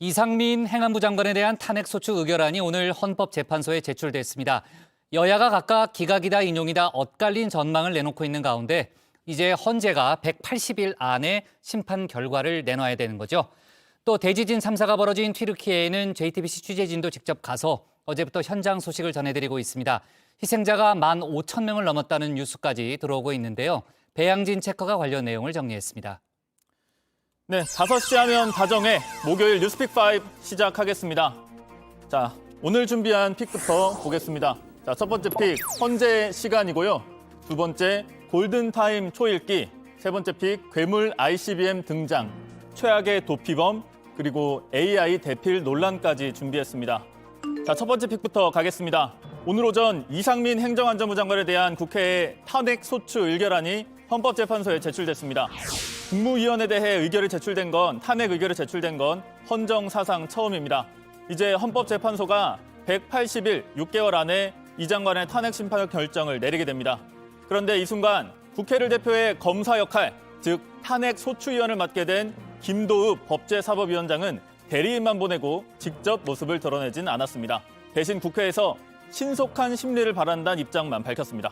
이상민 행안부 장관에 대한 탄핵소추 의결안이 오늘 헌법재판소에 제출됐습니다. 여야가 각각 기각이다 인용이다 엇갈린 전망을 내놓고 있는 가운데 이제 헌재가 180일 안에 심판 결과를 내놔야 되는 거죠. 또 대지진 3사가 벌어진 튀르키예에는 JTBC 취재진도 직접 가서 어제부터 현장 소식을 전해드리고 있습니다. 희생자가 15,000명을 넘었다는 뉴스까지 들어오고 있는데요. 배양진 체커가 관련 내용을 정리했습니다. 네, 5시 하면 다정해 목요일 뉴스픽5 시작하겠습니다. 자, 오늘 준비한 픽부터 보겠습니다. 자, 첫 번째 픽, 헌재 시간이고요. 두 번째, 골든타임 초읽기. 세 번째 픽, 괴물 ICBM 등장. 최악의 도피범, 그리고 AI 대필 논란까지 준비했습니다. 자, 첫 번째 픽부터 가겠습니다. 오늘 오전 이상민 행정안전부 장관에 대한 국회의 탄핵소추 의결안이 헌법재판소에 제출됐습니다. 국무위원에 대해 의결이 제출된 건 탄핵 의결이 제출된 건 헌정 사상 처음입니다. 이제 헌법재판소가 180일 6개월 안에 이 장관의 탄핵 심판 결정을 내리게 됩니다. 그런데 이 순간 국회를 대표해 검사 역할, 즉 탄핵 소추위원을 맡게 된 김도읍 법제사법위원장은 대리인만 보내고 직접 모습을 드러내진 않았습니다. 대신 국회에서 신속한 심리를 바란다는 입장만 밝혔습니다.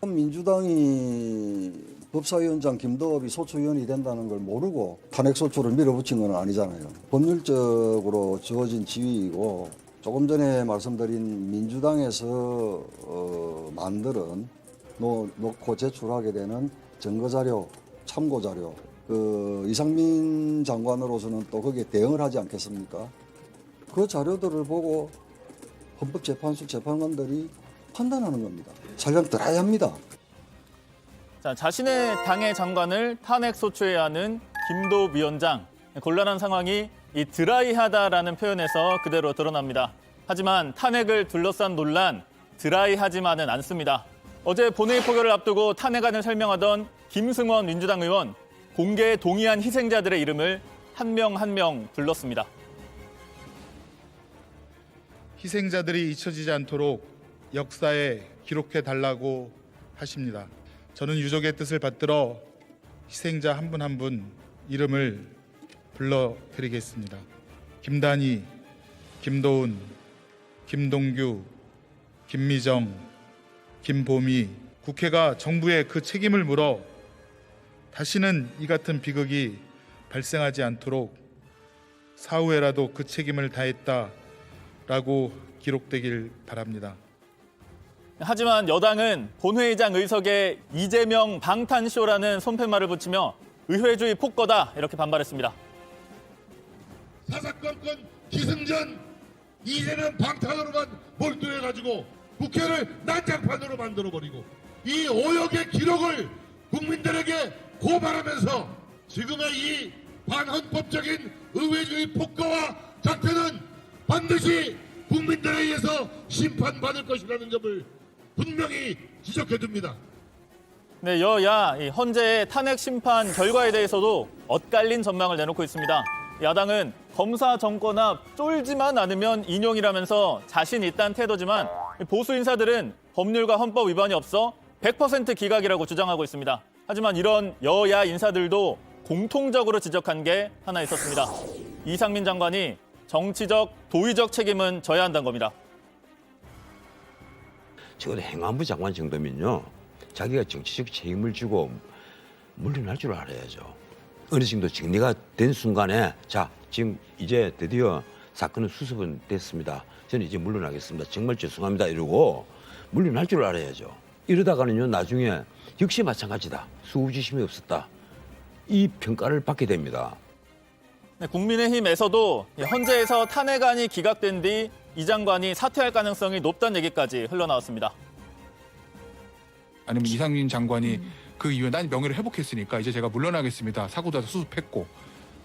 민주당이 법사위원장 김도읍이 소추위원이 된다는 걸 모르고 탄핵소추를 밀어붙인 건 아니잖아요. 법률적으로 주어진 지위이고 조금 전에 말씀드린 민주당에서 만들은 놓고 제출하게 되는 증거자료, 참고자료, 이상민 장관으로서는 또 거기에 대응을 하지 않겠습니까? 그 자료들을 보고 헌법재판소 재판관들이 판단하는 겁니다. 설령 드라이합니다. 자, 자신의 당의 장관을 탄핵 소추해야 하는 김도읍 위원장. 곤란한 상황이 이 드라이하다라는 표현에서 그대로 드러납니다. 하지만 탄핵을 둘러싼 논란, 드라이하지만은 않습니다. 어제 본회의 포결을 앞두고 탄핵안을 설명하던 김승원 민주당 의원, 공개에 동의한 희생자들의 이름을 한 명 한 명 불렀습니다. 희생자들이 잊혀지지 않도록 역사에 기록해달라고 하십니다. 저는 유족의 뜻을 받들어 희생자 한 분 한 분 이름을 불러드리겠습니다. 김단희, 김도훈, 김동규, 김미정, 김보미. 국회가 정부에 그 책임을 물어 다시는 이 같은 비극이 발생하지 않도록 사후에라도 그 책임을 다했다라고 기록되길 바랍니다. 하지만 여당은 본회의장 의석에 이재명 방탄쇼라는 손팻말을 붙이며 의회주의 폭거다 이렇게 반발했습니다. 사사건건 기승전 이재명 방탄으로만 몰두해가지고 국회를 난장판으로 만들어버리고 이 오역의 기록을 국민들에게 고발하면서 지금의 이 반헌법적인 의회주의 폭거와 작태는 반드시 국민들에 의해서 심판받을 것이라는 점을 분명히 지적해둡니다. 네, 여야 헌재의 탄핵 심판 결과에 대해서도 엇갈린 전망을 내놓고 있습니다. 야당은 검사 정권합 쫄지만 않으면 인용이라면서 자신 있다는 태도지만 보수 인사들은 법률과 헌법 위반이 없어 100% 기각이라고 주장하고 있습니다. 하지만 이런 여야 인사들도 공통적으로 지적한 게 하나 있었습니다. 이상민 장관이 정치적, 도의적 책임은 져야 한다는 겁니다. 적어도 행안부 장관 정도면요. 자기가 정치적 책임을 지고 물러날 줄 알아야죠. 어느 정도 정리가 된 순간에 자, 지금 이제 드디어 사건은 수습은 됐습니다. 저는 이제 물러나겠습니다. 정말 죄송합니다. 이러고 물러날 줄 알아야죠. 이러다가는요. 나중에 역시 마찬가지다. 수우지심이 없었다. 이 평가를 받게 됩니다. 네, 국민의힘에서도 헌재에서 탄핵안이 기각된 뒤 이 장관이 사퇴할 가능성이 높다는 얘기까지 흘러나왔습니다. 아니면 이상민 장관이 그 이후에 난 명예를 회복했으니까 이제 제가 물러나겠습니다. 사고도 수습했고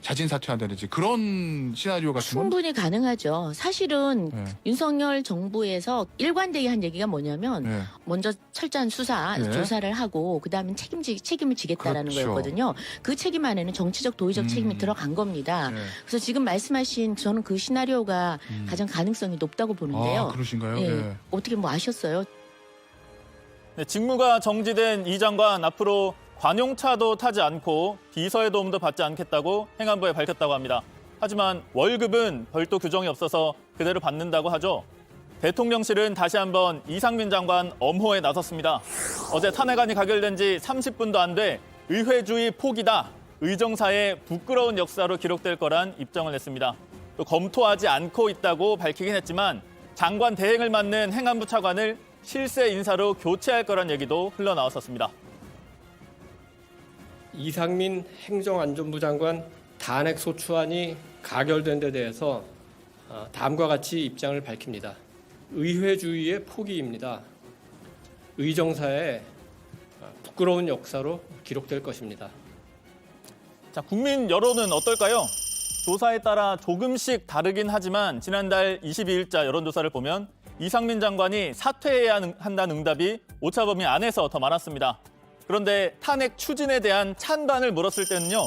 자진 사퇴한다든지 그런 시나리오 같은 건 충분히 가능하죠. 사실은 네. 윤석열 정부에서 일관되게 한 얘기가 뭐냐면 네. 먼저 철저한 수사, 네. 조사를 하고 그다음에 책임을 지겠다라는 그렇죠. 거였거든요. 그 책임 안에는 정치적, 도의적 책임이 들어간 겁니다. 네. 그래서 지금 말씀하신 저는 그 시나리오가 가장 가능성이 높다고 보는데요. 아, 그러신가요? 예. 네. 어떻게 뭐 아셨어요? 네, 직무가 정지된 이 장관 앞으로 관용차도 타지 않고 비서의 도움도 받지 않겠다고 행안부에 밝혔다고 합니다. 하지만 월급은 별도 규정이 없어서 그대로 받는다고 하죠. 대통령실은 다시 한번 이상민 장관 엄호에 나섰습니다. 어제 탄핵안이 가결된 지 30분도 안 돼 의회주의 포기다. 의정사의 부끄러운 역사로 기록될 거란 입장을 냈습니다. 또 검토하지 않고 있다고 밝히긴 했지만 장관 대행을 맡는 행안부 차관을 실세 인사로 교체할 거란 얘기도 흘러나왔었습니다. 이상민 행정안전부 장관 탄핵 소추안이 가결된 데 대해서 다음과 같이 입장을 밝힙니다. 의회주의의 포기입니다. 의정사의 부끄러운 역사로 기록될 것입니다. 자, 국민 여론은 어떨까요? 조사에 따라 조금씩 다르긴 하지만 지난달 22일자 여론조사를 보면 이상민 장관이 사퇴해야 한다는 응답이 오차범위 안에서 더 많았습니다. 그런데 탄핵 추진에 대한 찬반을 물었을 때는요.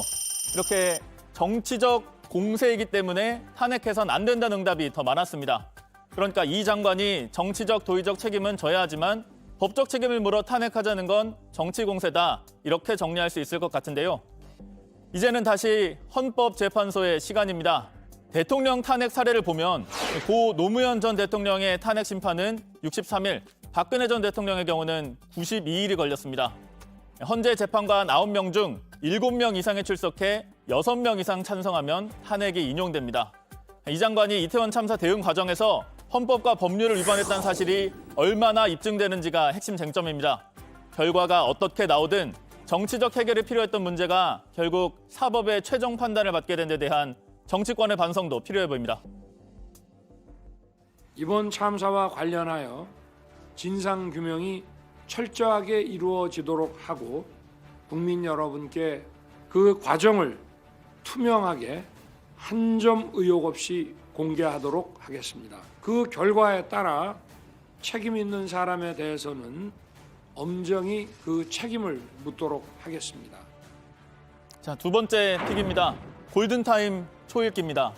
이렇게 정치적 공세이기 때문에 탄핵해선 안 된다는 응답이 더 많았습니다. 그러니까 이 장관이 정치적 도의적 책임은 져야 하지만 법적 책임을 물어 탄핵하자는 건 정치 공세다. 이렇게 정리할 수 있을 것 같은데요. 이제는 다시 헌법재판소의 시간입니다. 대통령 탄핵 사례를 보면 고 노무현 전 대통령의 탄핵 심판은 63일, 박근혜 전 대통령의 경우는 92일이 걸렸습니다. 헌재 재판관 9명 중 7명 이상이 출석해 6명 이상 찬성하면 탄핵이 인용됩니다. 이 장관이 이태원 참사 대응 과정에서 헌법과 법률을 위반했다는 사실이 얼마나 입증되는지가 핵심 쟁점입니다. 결과가 어떻게 나오든 정치적 해결이 필요했던 문제가 결국 사법의 최종 판단을 받게 된 데 대한 정치권의 반성도 필요해 보입니다. 이번 참사와 관련하여 진상규명이 철저하게 이루어지도록 하고 국민 여러분께 그 과정을 투명하게 한 점 의혹 없이 공개하도록 하겠습니다. 그 결과에 따라 책임 있는 사람에 대해서는 엄정히 그 책임을 묻도록 하겠습니다. 자, 두 번째 픽입니다. 골든타임 초읽기입니다.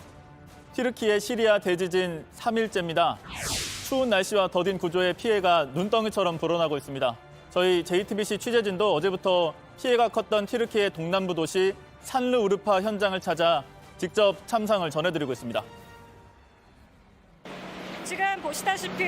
튀르키예 시리아 대지진 3일째입니다. 추운 날씨와 더딘 구조의 피해가 눈덩이처럼 불어나고 있습니다. 저희 JTBC 취재진도 어제부터 피해가 컸던 튀르키예 동남부 도시 산르우르파 현장을 찾아 직접 참상을 전해드리고 있습니다. 지금 보시다시피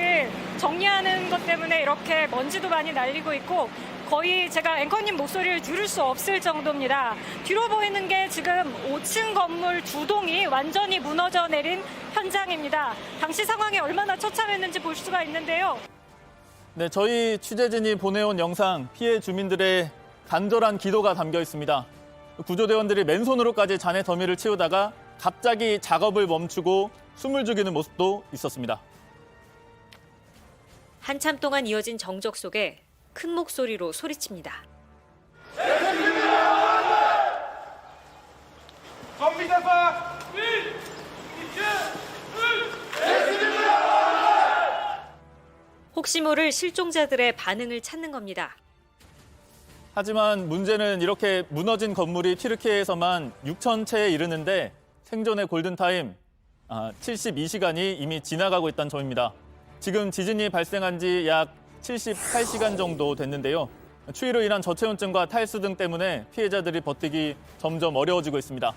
정리하는 것 때문에 이렇게 먼지도 많이 날리고 있고 거의 제가 앵커님 목소리를 들을 수 없을 정도입니다. 뒤로 보이는 게 지금 5층 건물 2동이 완전히 무너져 내린 현장입니다. 당시 상황이 얼마나 처참했는지 볼 수가 있는데요. 네, 저희 취재진이 보내온 영상, 피해 주민들의 간절한 기도가 담겨 있습니다. 구조대원들이 맨손으로까지 잔해 더미를 치우다가 갑자기 작업을 멈추고 숨을 죽이는 모습도 있었습니다. 한참 동안 이어진 정적 속에 큰 목소리로 소리칩니다. 혹시 모를 실종자들의 반응을 찾는 겁니다. 하지만 문제는 이렇게 무너진 건물이 튀르키예에서만 6천 채에 이르는데 생존의 골든타임 72시간이 이미 지나가고 있다는 점입니다. 지금 지진이 발생한 지 약 78시간 정도 됐는데요. 추위로 인한 저체온증과 탈수 등 때문에 피해자들이 버티기 점점 어려워지고 있습니다.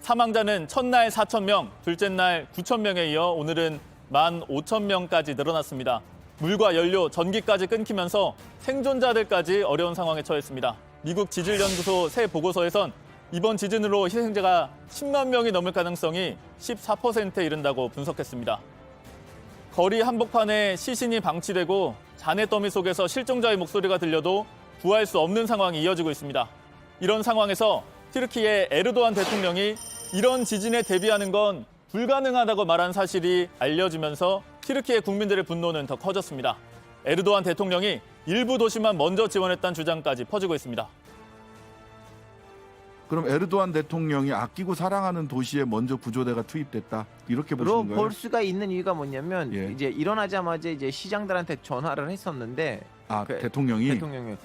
사망자는 첫날 4,000명, 둘째 날 9,000명에 이어 오늘은 15,000명까지 늘어났습니다. 물과 연료, 전기까지 끊기면서 생존자들까지 어려운 상황에 처했습니다. 미국 지질연구소 새 보고서에선 이번 지진으로 희생자가 10만 명이 넘을 가능성이 14%에 이른다고 분석했습니다. 거리 한복판에 시신이 방치되고 잔해 더미 속에서 실종자의 목소리가 들려도 구할 수 없는 상황이 이어지고 있습니다. 이런 상황에서 튀르키예 에르도안 대통령이 이런 지진에 대비하는 건 불가능하다고 말한 사실이 알려지면서 튀르키예 국민들의 분노는 더 커졌습니다. 에르도안 대통령이 일부 도시만 먼저 지원했다는 주장까지 퍼지고 있습니다. 그럼 에르도안 대통령이 아끼고 사랑하는 도시에 먼저 구조대가 투입됐다 이렇게 보시는 거예요? 볼 수가 있는 이유가 뭐냐면 예. 이제 일어나자마자 이제 시장들한테 전화를 했었는데 대통령이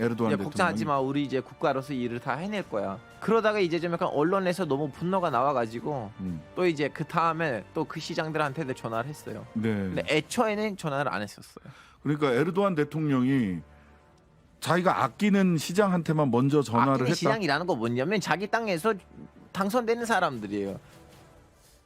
에르도안 이제 걱정하지 마, 우리 이제 국가로서 일을 다 해낼 거야. 그러다가 이제 좀 약간 언론에서 너무 분노가 나와가지고 또 이제 그 다음에 또 그 시장들한테 전화를 했어요. 네. 근데 애초에는 전화를 안 했었어요. 그러니까 에르도안 대통령이 자기가 아끼는 시장한테만 먼저 전화를 아끼는 했다. 시장이라는 거 뭐냐면 자기 땅에서 당선되는 사람들이에요.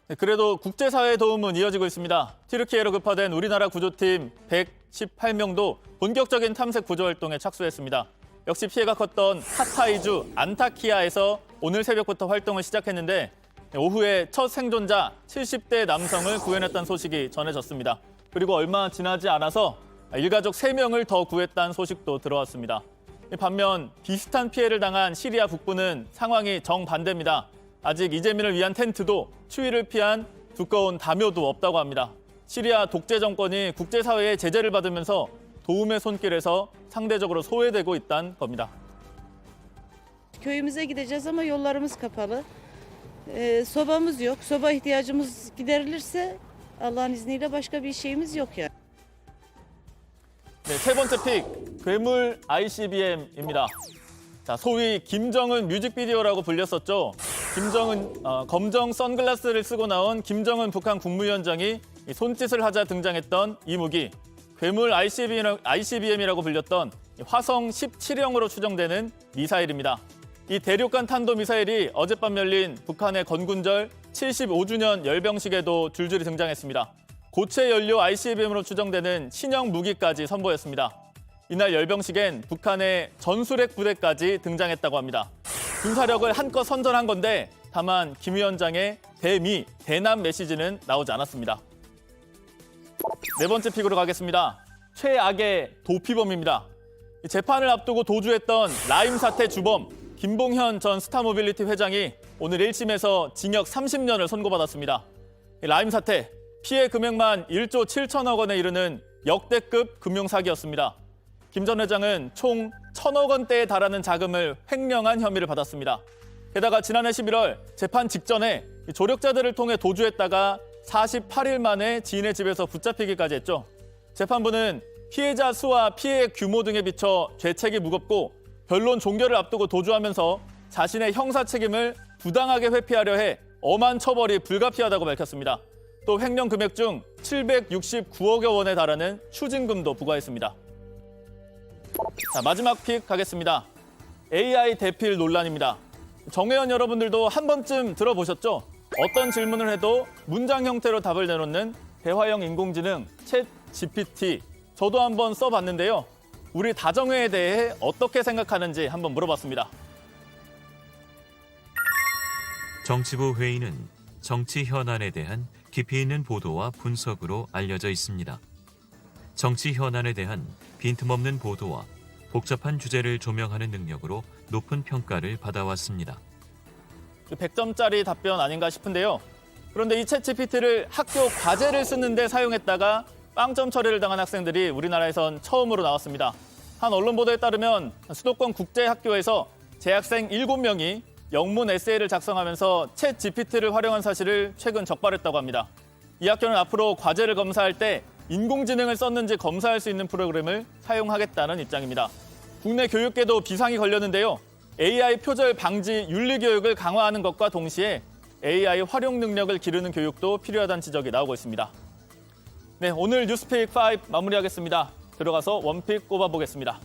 네, 그래도 국제사회의 도움은 이어지고 있습니다. 튀르키예로 급파된 우리나라 구조팀 118명도 본격적인 탐색 구조 활동에 착수했습니다. 역시 피해가 컸던 하타이주 안타키아에서 오늘 새벽부터 활동을 시작했는데 오후에 첫 생존자 70대 남성을 구해냈다는 소식이 전해졌습니다. 그리고 얼마 지나지 않아서 일가족 3명을 더 구했다는 소식도 들어왔습니다. 반면 비슷한 피해를 당한 시리아 북부는 상황이 정반대입니다. 아직 이재민을 위한 텐트도 추위를 피한 두꺼운 담요도 없다고 합니다. 시리아 독재 정권이 국제사회의 제재를 받으면서 도움의 손길에서 상대적으로 소외되고 있다는 겁니다. Köyümüze gideceğiz ama yollarımız kapalı. Sobamız yok. Soba ihtiyacımız giderilirse Allah'ın izniyle başka bir şeyimiz yok yani. 네, 세 번째 픽, 괴물 ICBM입니다. 자, 소위 김정은 뮤직비디오라고 불렸었죠. 검정 선글라스를 쓰고 나온 김정은 북한 국무위원장이 손짓을 하자 등장했던 이 무기, 괴물 ICBM이라고 불렸던 화성 17형으로 추정되는 미사일입니다. 이 대륙간 탄도미사일이 어젯밤 열린 북한의 건군절 75주년 열병식에도 줄줄이 등장했습니다. 고체 연료 ICBM으로 추정되는 신형 무기까지 선보였습니다. 이날 열병식엔 북한의 전술핵 부대까지 등장했다고 합니다. 군사력을 한껏 선전한 건데 다만 김 위원장의 대미, 대남 메시지는 나오지 않았습니다. 네 번째 픽으로 가겠습니다. 최악의 도피범입니다. 재판을 앞두고 도주했던 라임 사태 주범 김봉현 전 스타모빌리티 회장이 오늘 1심에서 징역 30년을 선고받았습니다. 라임 사태, 피해 금액만 1조 7천억 원에 이르는 역대급 금융사기였습니다. 김 전 회장은 총 1,000억 원대에 달하는 자금을 횡령한 혐의를 받았습니다. 게다가 지난해 11월 재판 직전에 조력자들을 통해 도주했다가 48일 만에 지인의 집에서 붙잡히기까지 했죠. 재판부는 피해자 수와 피해의 규모 등에 비춰 죄책이 무겁고 변론 종결을 앞두고 도주하면서 자신의 형사 책임을 부당하게 회피하려 해 엄한 처벌이 불가피하다고 밝혔습니다. 또 횡령 금액 중 769억여 원에 달하는 추징금도 부과했습니다. 자, 마지막 픽 가겠습니다. AI 대필 논란입니다. 정혜원 여러분들도 한 번쯤 들어보셨죠? 어떤 질문을 해도 문장 형태로 답을 내놓는 대화형 인공지능 챗 GPT. 저도 한번 써봤는데요. 우리 다정회에 대해 어떻게 생각하는지 한번 물어봤습니다. 정치부 회의는 정치 현안에 대한 깊이 있는 보도와 분석으로 알려져 있습니다. 정치 현안에 대한 빈틈없는 보도와 복잡한 주제를 조명하는 능력으로 높은 평가를 받아왔습니다. 100점짜리 답변 아닌가 싶은데요. 그런데 이 챗 GPT를 학교 과제를 쓰는데 사용했다가 빵점 처리를 당한 학생들이 우리나라에선 처음으로 나왔습니다. 한 언론 보도에 따르면 수도권 국제학교에서 재학생 7명이 영문 에세이를 작성하면서 챗 GPT를 활용한 사실을 최근 적발했다고 합니다. 이 학교는 앞으로 과제를 검사할 때 인공지능을 썼는지 검사할 수 있는 프로그램을 사용하겠다는 입장입니다. 국내 교육계도 비상이 걸렸는데요. AI 표절 방지 윤리 교육을 강화하는 것과 동시에 AI 활용 능력을 기르는 교육도 필요하다는 지적이 나오고 있습니다. 네, 오늘 뉴스픽 5 마무리하겠습니다. 들어가서 원픽 꼽아보겠습니다.